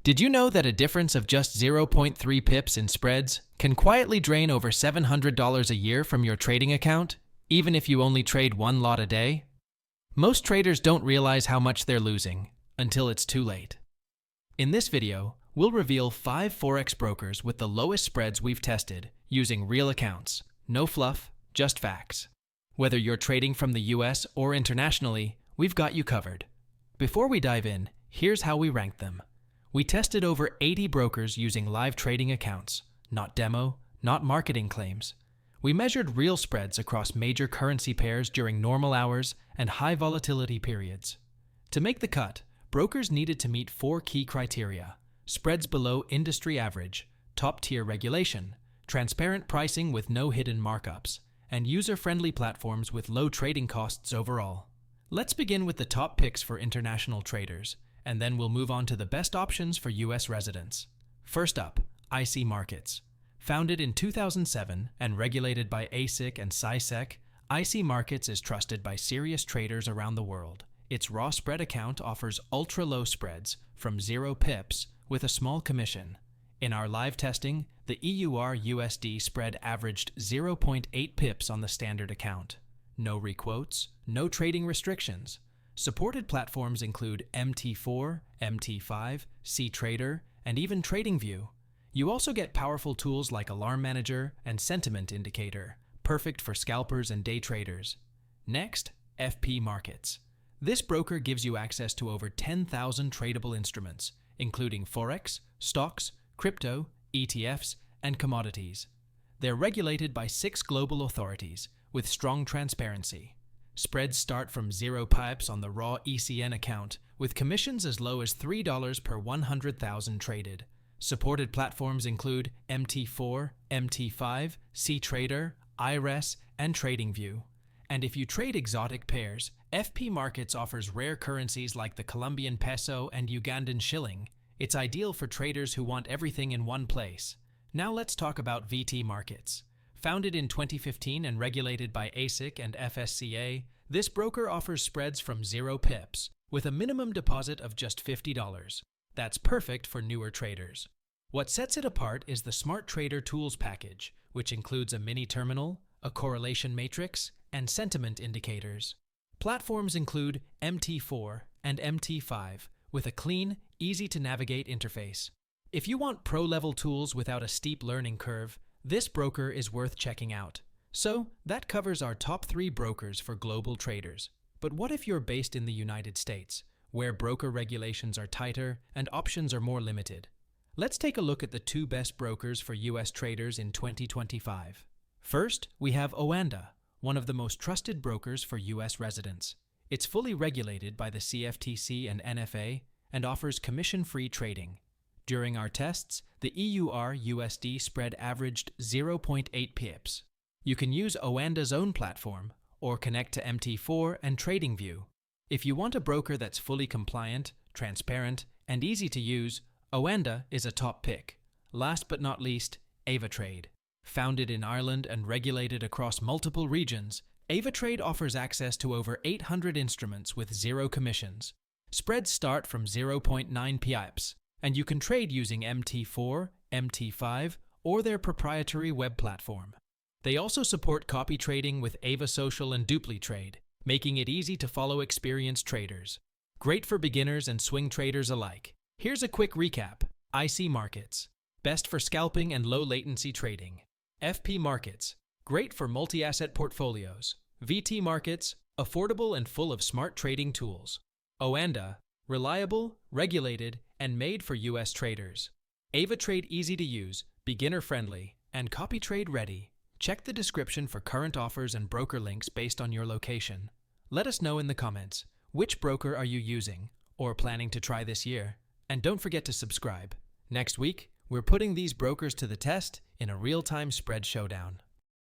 Did you know that a difference of just zero point 0.3 pips in spreads can quietly drain over $700 a year from your trading account, even if you only trade one lot a day? Most traders don't realize how much they're losing until it's too late. In this video, we'll reveal 5 Forex brokers with the lowest spreads we've tested using real accounts. No fluff, just facts. Whether you're trading from the US or internationally, we've got you covered. Before we dive in, here's how we ranked them. We tested over 80 brokers using live trading accounts, not demo, not marketing claims. We measured real spreads across major currency pairs during normal hours and high volatility periods. To make the cut, brokers needed to meet 4 key criteria: spreads below industry average, top-tier regulation, transparent pricing with no hidden markups, and user-friendly platforms with low trading costs overall. Let's begin with the top picks for international traders, and then we'll move on to the best options for US residents. First up, IC Markets. Founded in 2007 and regulated by ASIC and SISEC, IC Markets is trusted by serious traders around the world. Its raw spread account offers ultra-low spreads from 0 pips with a small commission. In our live testing, the EUR/USD spread averaged 0.8 pips on the standard account. No requotes, no trading restrictions. Supported platforms include MT4, MT5, CTrader, and even TradingView. You also get powerful tools like Alarm Manager and Sentiment Indicator, perfect for scalpers and day traders. Next, FP Markets. This broker gives you access to over 10,000 tradable instruments, including Forex, stocks, crypto, ETFs, and commodities. They're regulated by 6 global authorities, with strong transparency. Spreads start from 0 pips on the raw ECN account, with commissions as low as $3 per 100,000 traded. Supported platforms include MT4, MT5, CTrader, IRES, and TradingView. And if you trade exotic pairs, FP Markets offers rare currencies like the Colombian peso and Ugandan shilling. It's ideal for traders who want everything in one place. Now let's talk about VT Markets. Founded in 2015 and regulated by ASIC and FSCA, this broker offers spreads from 0 pips, with a minimum deposit of just $50. That's perfect for newer traders. What sets it apart is the Smart Trader Tools package, which includes a mini terminal, a correlation matrix, and sentiment indicators. Platforms include MT4 and MT5, with a clean, easy-to-navigate interface. If you want pro-level tools without a steep learning curve, this broker is worth checking out. So, that covers our top 3 brokers for global traders. But what if you're based in the United States, where broker regulations are tighter and options are more limited? Let's take a look at the 2 best brokers for US traders in 2025. First, we have Oanda, one of the most trusted brokers for US residents. It's fully regulated by the CFTC and NFA and offers commission-free trading. During our tests, the EUR/USD spread averaged 0.8 pips. You can use Oanda's own platform or connect to MT4 and TradingView. If you want a broker that's fully compliant, transparent, and easy to use, Oanda is a top pick. Last but not least, AvaTrade. Founded in Ireland and regulated across multiple regions, AvaTrade offers access to over 800 instruments with 0 commissions. Spreads start from 0.9 pips. And you can trade using MT4, MT5, or their proprietary web platform. They also support copy trading with AvaSocial and DupliTrade, making it easy to follow experienced traders. Great for beginners and swing traders alike. Here's a quick recap. IC Markets, best for scalping and low-latency trading. FP Markets, great for multi-asset portfolios. VT Markets, affordable and full of smart trading tools. Oanda, reliable, regulated, and made for US traders. AvaTrade easy to use, beginner-friendly, and copy trade ready. Check the description for current offers and broker links based on your location. Let us know in the comments, which broker are you using or planning to try this year? And don't forget to subscribe. Next week, we're putting these brokers to the test in a real-time spread showdown.